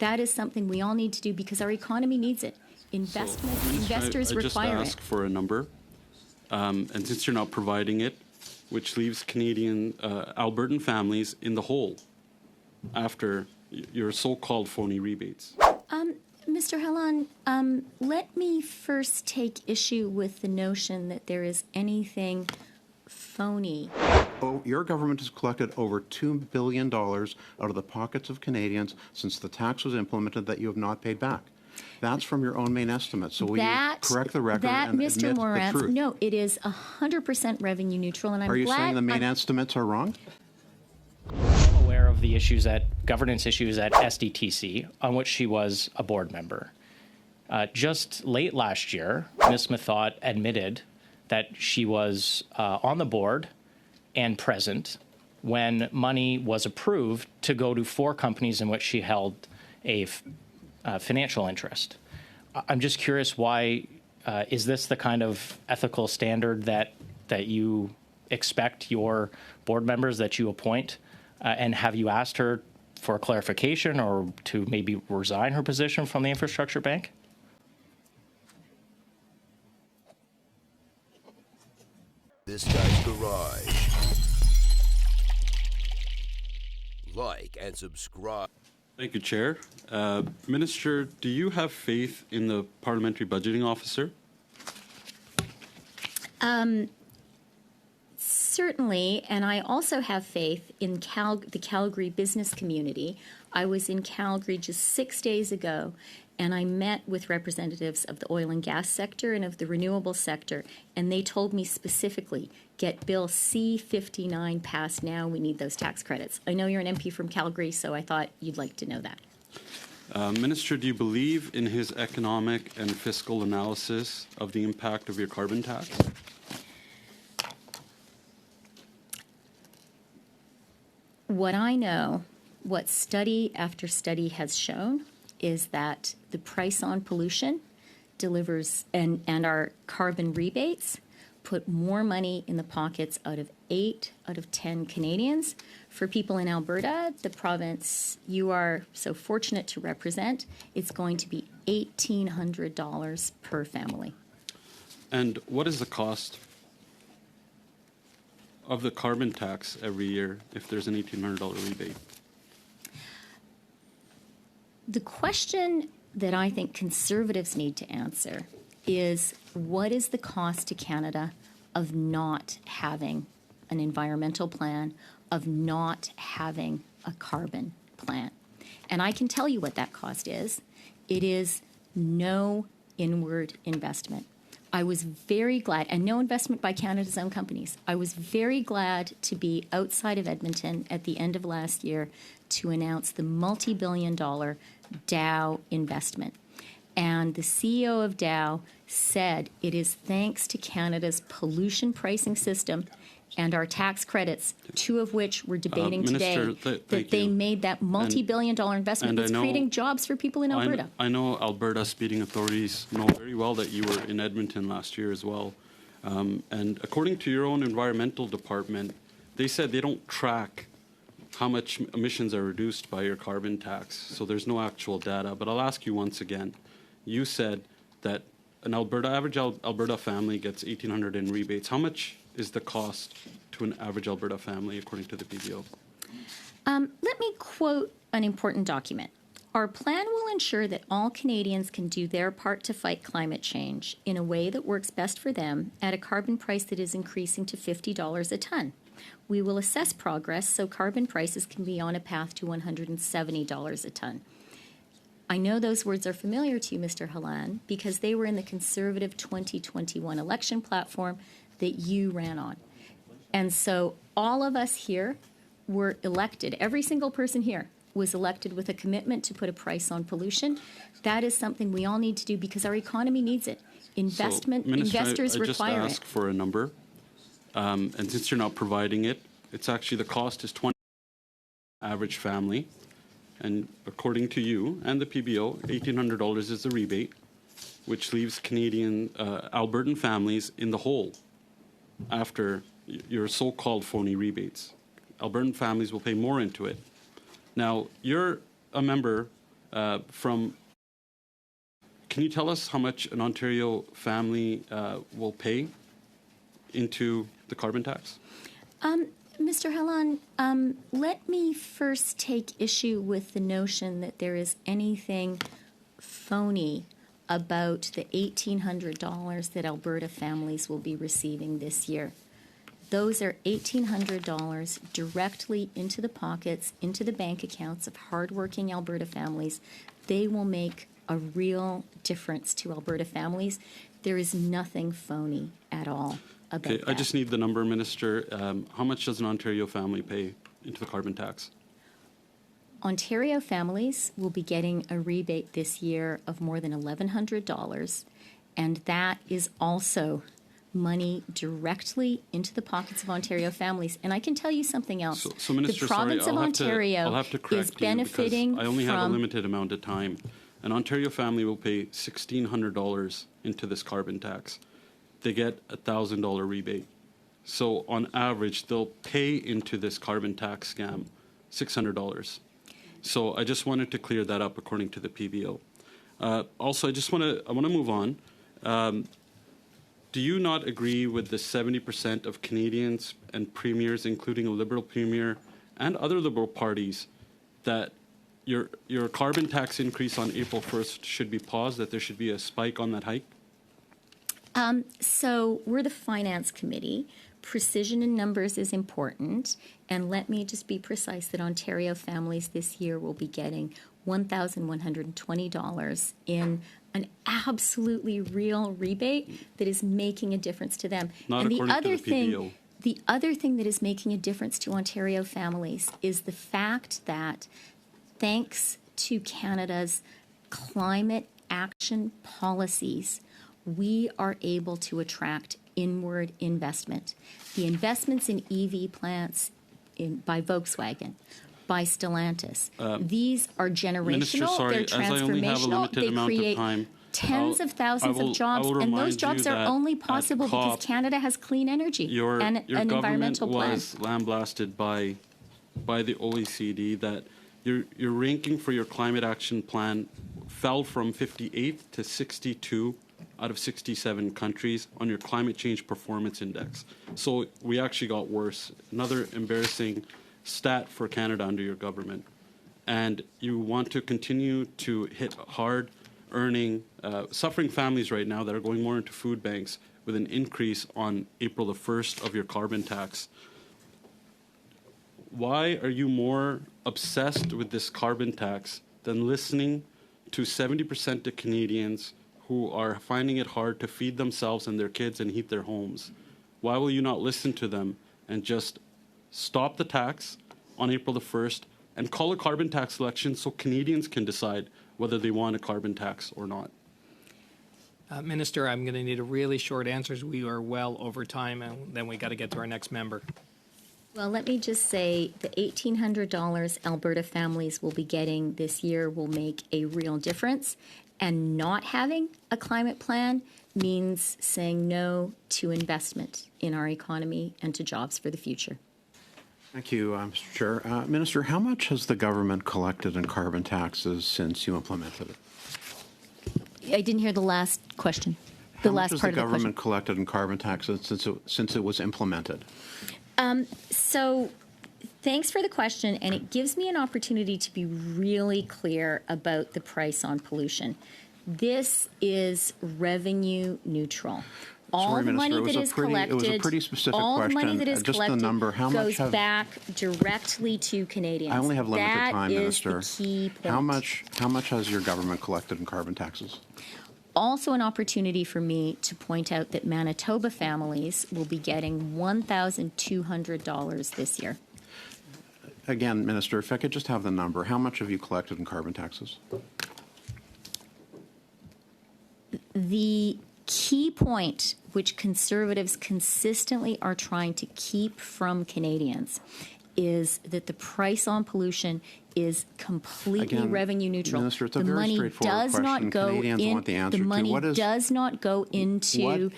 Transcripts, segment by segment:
That is something we all need to do because our economy needs it. Investment, investors require it. I just ask for a number, and since you're not providing it, which leaves Canadian Albertan families in the hole after your so-called phony rebates. Mr. Halan, let me first take issue with the notion that there is anything phony. Oh, your government has collected over $2 billion out of the pockets of Canadians since the tax was implemented that you have not paid back. That's from your own main estimate. So will you correct the record and Mr. admit Morantz, the truth? no, it is 100% revenue neutral, and I'm glad. Are you saying the main estimates are wrong? Aware of the issues governance issues at SDTC, on which she was a board member. Just late last year, Ms. Methot admitted that she was on the board and present when money was approved to go to 4 companies in which she held a financial interest. I'm just curious, why is this the kind of ethical standard that you expect your board members that you appoint? And have you asked her for clarification or to maybe resign her position from the Infrastructure Bank? This Guy's Garage. Like and subscribe. Thank you, Chair. Minister, do you have faith in the Parliamentary Budgeting Officer? Certainly, and I also have faith in the Calgary business community. I was in Calgary just 6 days ago, and I met with representatives of the oil and gas sector and of the renewable sector, and they told me specifically, get Bill C-59 passed now. We need those tax credits. I know you're an MP from Calgary, so I thought you'd like to know that. Minister, do you believe in his economic and fiscal analysis of the impact of your carbon tax? What I know, what study after study has shown, is that the price on pollution delivers, and our carbon rebates put more money in the pockets out of 8 out of 10 Canadians. For people in Alberta, the province you are so fortunate to represent, it's going to be $1,800 per family. And what is the cost of the carbon tax every year if there's an $1,800 rebate? The question that I think Conservatives need to answer is, what is the cost to Canada of not having an environmental plan, of not having a carbon plan? And I can tell you what that cost is. It is no inward investment. I was very glad, and no investment by Canada's own companies. I was very glad to be outside of Edmonton at the end of last year to announce the multi-billion-dollar Dow investment. And the CEO of Dow said it is thanks to Canada's pollution pricing system and our tax credits, 2 of which we're debating Minister, today, that they made that multi-billion-dollar investment that's creating jobs for people in Alberta. I know Alberta speeding authorities know very well that you were in Edmonton last year as well. And according to your own environmental department, they said they don't track how much emissions are reduced by your carbon tax, so there's no actual data. But I'll ask you once again. You said that an average Alberta family gets $1,800 in rebates. How much is the cost to an average Alberta family, according to the PBO? Let me quote an important document. Our plan will ensure that all Canadians can do their part to fight climate change in a way that works best for them at a carbon price that is increasing to $50 a ton. We will assess progress so carbon prices can be on a path to $170 a ton. I know those words are familiar to you, Mr. Halan, because they were in the Conservative 2021 election platform that you ran on. And so all of us here were elected. Every single person here was elected with a commitment to put a price on pollution. That is something we all need to do because our economy needs it. Investment, Minister, investors require it. I just ask for a number. And since you're not providing it, it's actually the cost is $20 average family. And according to you and the PBO, $1,800 is the rebate, which leaves Canadian Albertan families in the hole after your so-called phony rebates. Albertan families will pay more into it. Now, you're a member from. Can you tell us how much an Ontario family will pay into the carbon tax? Mr. Helon, let me first take issue with the notion that there is anything phony about the $1,800 that Alberta families will be receiving this year. Those are $1,800 directly into the pockets, into the bank accounts of hardworking Alberta families. They will make a real difference to Alberta families. There is nothing phony at all about that. I just need the number, Minister. How much does an Ontario family pay into the carbon tax? Ontario families will be getting a rebate this year of more than $1,100, and that is also money directly into the pockets of Ontario families. And I can tell you something else. So Minister, the province sorry, of Ontario I'll have to correct is benefiting I only have a from limited amount of time. An Ontario family will pay $1,600 into this carbon tax. They get a $1,000 rebate. So on average, they'll pay into this carbon tax scam $600. So I just wanted to clear that up according to the PBO. Also, I want to move on. Do you not agree with the 70% of Canadians and premiers, including a Liberal premier and other Liberal parties, that your carbon tax increase on April 1st should be paused, that there should be a spike on that hike? So we're the Finance Committee. Precision in numbers is important. And let me just be precise that Ontario families this year will be getting $1,120 in an absolutely real rebate that is making a difference to them. Not and according to the PBO. The other thing that is making a difference to Ontario families is the fact that thanks to Canada's climate action policies, we are able to attract inward investment. The investments in EV plants by Volkswagen, by Stellantis, these are generational, Minister, sorry, they're as I only have a transformational, limited they amount of create time, tens of thousands of jobs, and remind those jobs you are that only at possible because COP, Canada has clean energy your and an government environmental plan. was lambasted by the OECD that your ranking for your climate action plan fell from 58th to 62 out of 67 countries on your climate change performance index. So we actually got worse. Another embarrassing stat for Canada under your government. And you want to continue to hit hard earning, suffering families right now that are going more into food banks with an increase on April the 1st of your carbon tax. Why are you more obsessed with this carbon tax than listening to 70% of Canadians who are finding it hard to feed themselves and their kids and heat their homes? Why will you not listen to them and just stop the tax on April the 1st and call a carbon tax election so Canadians can decide whether they want a carbon tax or not? Minister, I'm going to need a really short answer. We are well over time, and then we got to get to our next member. Well, let me just say the $1,800 Alberta families will be getting this year will make a real difference. And not having a climate plan means saying no to investment in our economy and to jobs for the future. Thank you, Mr. Chair. Minister, how much has the government collected in carbon taxes since you implemented it? I didn't hear the last question. The last part of the question. How much has the government collected in carbon taxes since it was implemented? So thanks for the question, and it gives me an opportunity to be really clear about the price on pollution. This is revenue neutral. All Sorry, the Minister, money that is collected, it was a pretty specific all question. the money that is Just the collected number, how much goes back directly to Canadians. I only have limited time, Minister. That is the key point. How much has your government collected in carbon taxes? Also an opportunity for me to point out that Manitoba families will be getting $1,200 this year. Again, Minister, if I could just have the number, how much have you collected in carbon taxes? The key point, which Conservatives consistently are trying to keep from Canadians, is that the price on pollution is completely Again, revenue neutral. Minister, it's a the very money straightforward does question. not go Canadians in. want the answer the to. money What is- does not go into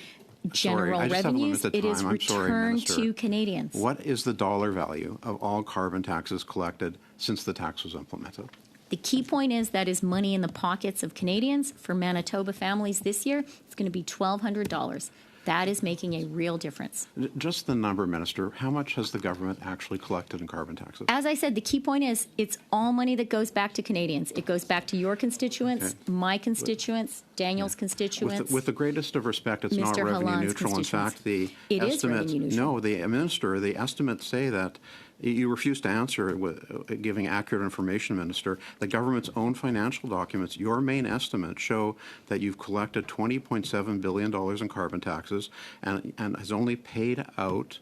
general I just have a revenues. limited It is time. I'm sorry, returned Minister. to Canadians. What is the dollar value of all carbon taxes collected since the tax was implemented? The key point is that is money in the pockets of Canadians. For Manitoba families this year, it's going to be $1,200. That is making a real difference. Just the number, Minister. How much has the government actually collected in carbon taxes? As I said, the key point is it's all money that goes back to Canadians. It goes back to your constituents, my constituents, Daniel's constituents. With the greatest of respect, it's not Mr. revenue Halland's neutral. In fact, the It is estimates, revenue neutral. no, the Minister, the estimates say that you refuse to answer giving accurate information, Minister. The government's own financial documents, your main estimates show that you've collected $20.7 billion in carbon taxes and has only paid out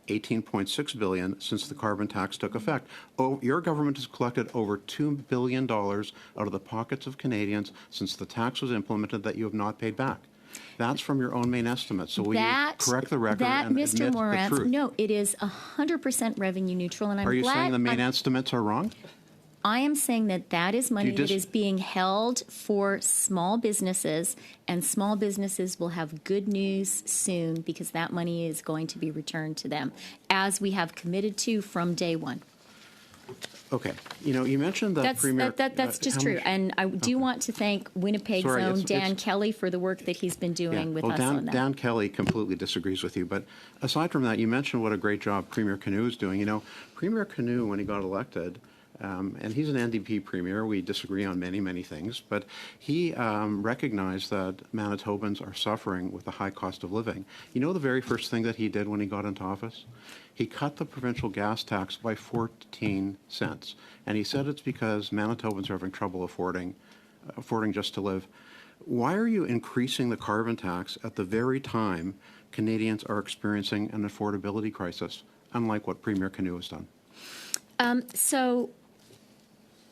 $18.6 billion since the carbon tax took effect. Oh, your government has collected over $2 billion out of the pockets of Canadians since the tax was implemented that you have not paid back. That's from your own main estimate. So will you correct the record and Mr. admit Moran, the truth? no, it is 100% revenue neutral, and I'm glad. Are you saying the main estimates are wrong? I am saying that is money that is being held for small businesses, and small businesses will have good news soon because that money is going to be returned to them, as we have committed to from day one. Okay. You know, you mentioned that Premier... That's just true. And I do want to thank Winnipeg's own Dan Kelly for the work that he's been doing with us on that. Dan Kelly completely disagrees with you. But aside from that, you mentioned what a great job Premier Canoe is doing. You know, Premier Canoe, when he got elected, and he's an NDP premier. We disagree on many, many things. But he recognized that Manitobans are suffering with the high cost of living. You know the very first thing that he did when he got into office? He cut the provincial gas tax by 14 cents. And he said it's because Manitobans are having trouble affording just to live. Why are you increasing the carbon tax at the very time Canadians are experiencing an affordability crisis, unlike what Premier Canoe has done? So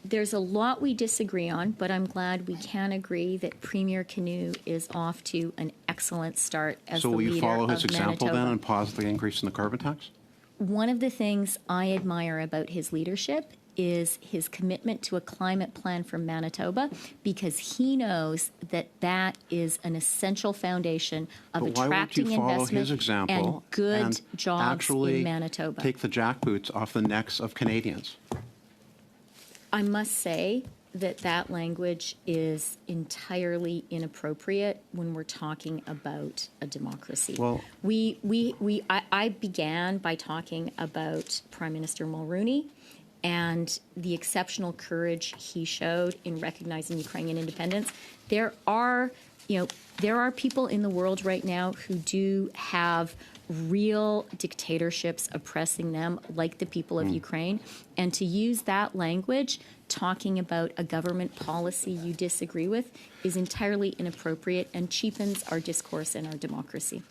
there's a lot we disagree on, but I'm glad we can agree that Premier Canoe is off to an excellent start as the leader of Manitoba. So will you follow his example then and pause the increase in the carbon tax? One of the things I admire about his leadership is his commitment to a climate plan for Manitoba, because he knows that that is an essential foundation of attracting investment and good jobs in Manitoba. Take the jackboots off the necks of Canadians. I must say that language is entirely inappropriate when we're talking about a democracy. Well, I began by talking about Prime Minister Mulroney and the exceptional courage he showed in recognizing Ukrainian independence. There are people in the world right now who do have real dictatorships oppressing them, like the people of Ukraine. And to use that language, talking about a government policy you disagree with, is entirely inappropriate and cheapens our discourse and our democracy.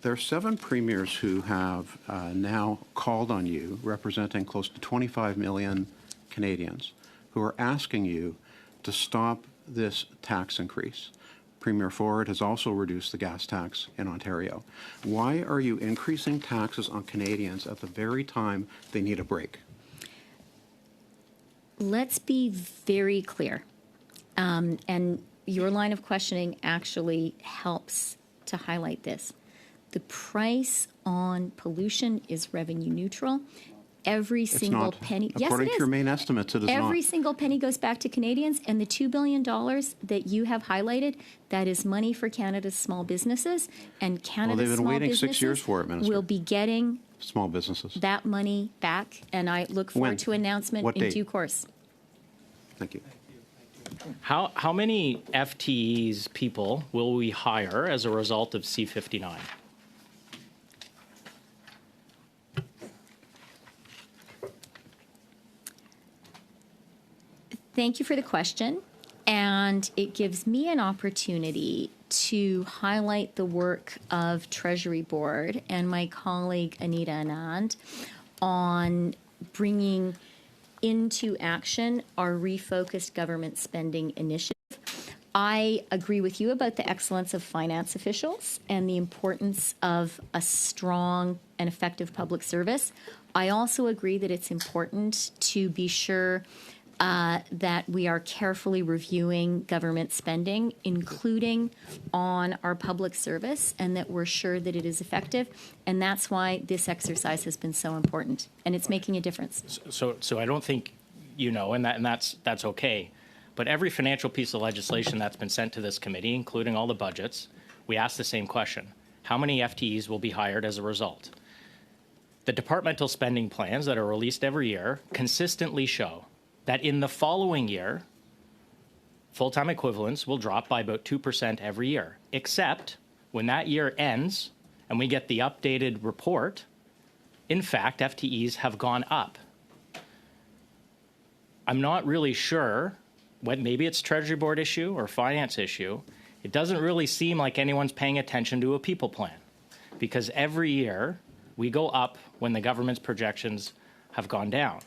There are 7 premiers who have now called on you, representing close to 25 million Canadians, who are asking you to stop this tax increase. Premier Ford has also reduced the gas tax in Ontario. Why are you increasing taxes on Canadians at the very time they need a break? Let's be very clear. And your line of questioning actually helps to highlight this. The price on pollution is revenue neutral. Every single penny. Yes, According it is. to your main estimates, it is not. Every single penny goes back to Canadians, and the $2 billion that you have highlighted, that is money for Canada's small businesses, and Canada's they've been small waiting businesses 6 years for it, Minister. will be getting Small businesses. that money back, and I look forward When? to announcement What in date? due course. Thank you. How many FTEs people will we hire as a result of C-59? Thank you for the question, and it gives me an opportunity to highlight the work of Treasury Board and my colleague Anita Anand on bringing into action our refocused government spending initiative. I agree with you about the excellence of finance officials and the importance of a strong and effective public service. I also agree that it's important to be sure that we are carefully reviewing government spending, including on our public service, and that we're sure that it is effective. And that's why this exercise has been so important, and it's making a difference. So I don't think and that's okay. But every financial piece of legislation that's been sent to this committee, including all the budgets, we ask the same question. How many FTEs will be hired as a result? The departmental spending plans that are released every year consistently show that in the following year, full-time equivalents will drop by about 2% every year, except when that year ends and we get the updated report, in fact, FTEs have gone up. I'm not really sure, maybe it's Treasury Board issue or finance issue. It doesn't really seem like anyone's paying attention to a people plan, because every year we go up when the government's projections have gone down.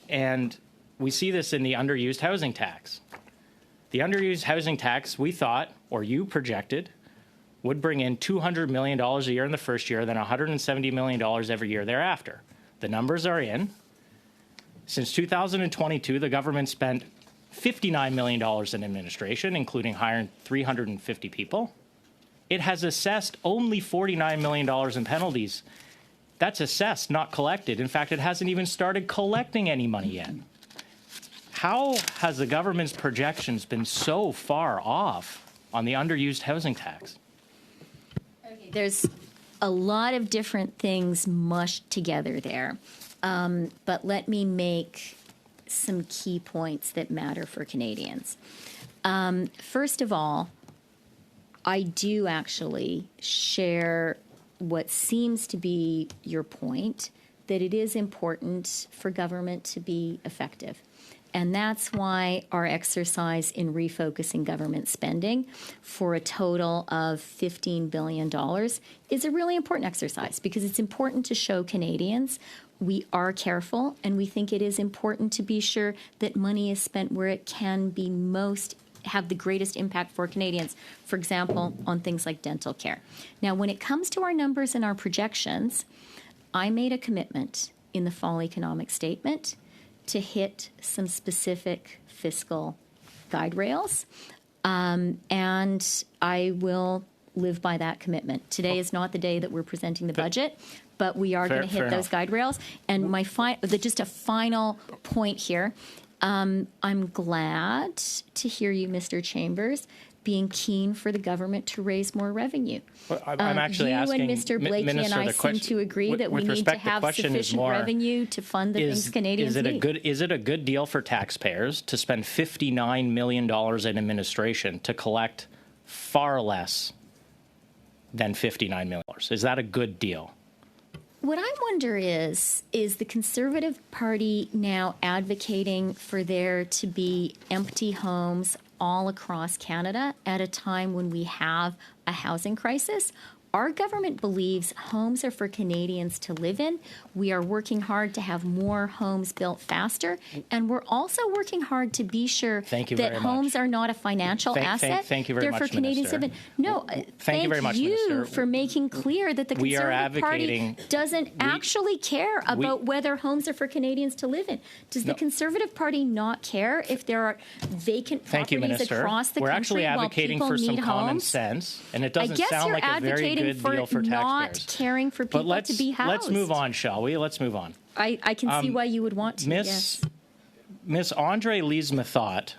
And we see this in the underused housing tax. The underused housing tax, we thought, or you projected, would bring in $200 million a year in the first year, then $170 million every year thereafter. The numbers are in. Since 2022, the government spent $59 million in administration, including hiring 350 people. It has assessed only $49 million in penalties. That's assessed, not collected. In fact, it hasn't even started collecting any money yet. How has the government's projections been so far off on the underused housing tax? Okay, there's a lot of different things mushed together there. But let me make some key points that matter for Canadians. First of all, I do actually share what seems to be your point, that it is important for government to be effective. And that's why our exercise in refocusing government spending for a total of $15 billion is a really important exercise, because it's important to show Canadians we are careful, and we think it is important to be sure that money is spent where it can be have the greatest impact for Canadians, for example, on things like dental care. Now, when it comes to our numbers and our projections, I made a commitment in the fall economic statement to hit some specific fiscal guide rails, and I will live by that commitment. Today is not the day that we're presenting the budget, but we are going to hit those guide rails. And just a final point here, I'm glad to hear you, Mr. Chambers, being keen for the government to raise more revenue. Well, I'm actually asking, you and Mr. Blakey Minister, and I seem to agree that we need to have sufficient revenue to fund the things Canadians need. Is it a good deal for taxpayers to spend $59 million in administration to collect far less than $59 million? Is that a good deal? What I wonder is the Conservative Party now advocating for there to be empty homes all across Canada at a time when we have a housing crisis? Our government believes homes are for Canadians to live in. We are working hard to have more homes built faster, and we're also working hard to be sure that homes are not a financial asset. Thank you very They're much, for Canadians to live in. No, thank you very much, Minister, for making clear that the Conservative Party doesn't actually care about whether homes are for Canadians to live in. Does the Conservative Party not care if there are vacant properties across the country? We're actually advocating for some common sense, and it doesn't sound like a very good deal for taxpayers. Not caring for people to be housed. Let's move on, shall we? Let's move on. I can see why you would want to. Miss Andre Lise Methot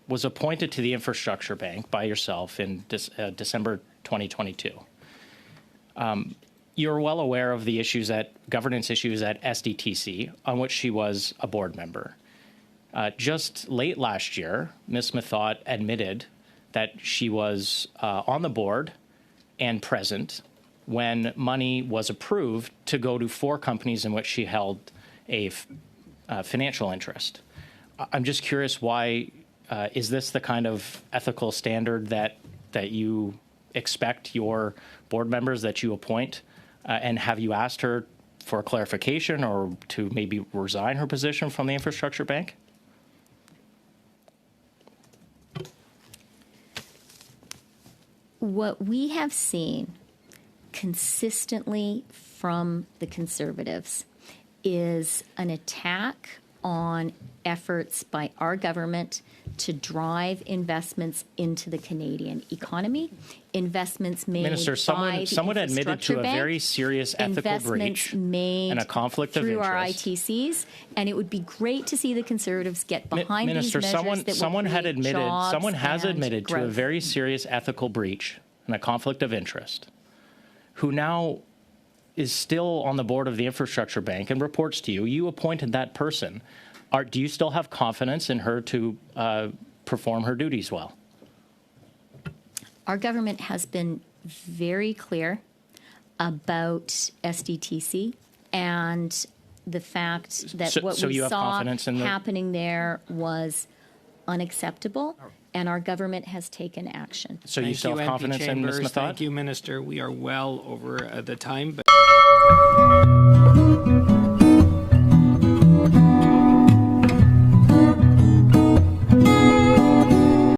was appointed to the Infrastructure Bank by yourself in December 2022. You're well aware of the governance issues at SDTC, on which she was a board member. Just late last year, Ms. Methot admitted that she was on the board and present when money was approved to go to 4 companies in which she held a financial interest. I'm just curious, why is this the kind of ethical standard that you expect your board members that you appoint? And have you asked her for clarification or to maybe resign her position from the Infrastructure Bank? What we have seen consistently from the Conservatives is an attack on efforts by our government to drive investments into the Canadian economy, investments made Minister, by the someone admitted infrastructure to a bank, very serious ethical investments breach made and a conflict of through our interest. ITCs, and it would be great to see the Conservatives get behind Minister, these measures that someone will had create admitted, jobs someone has and admitted to a growth. very serious ethical breach and a conflict of interest, who now is still on the board of the infrastructure bank and reports to you. You appointed that person. Do you still have confidence in her to perform her duties well? Our government has been very clear about SDTC and the fact that what so we you have saw confidence in the- happening there was unacceptable, and our government has taken action. So you Thank still have MP confidence in Ms. Chambers. Method? Thank you, Minister. We are well over the time. But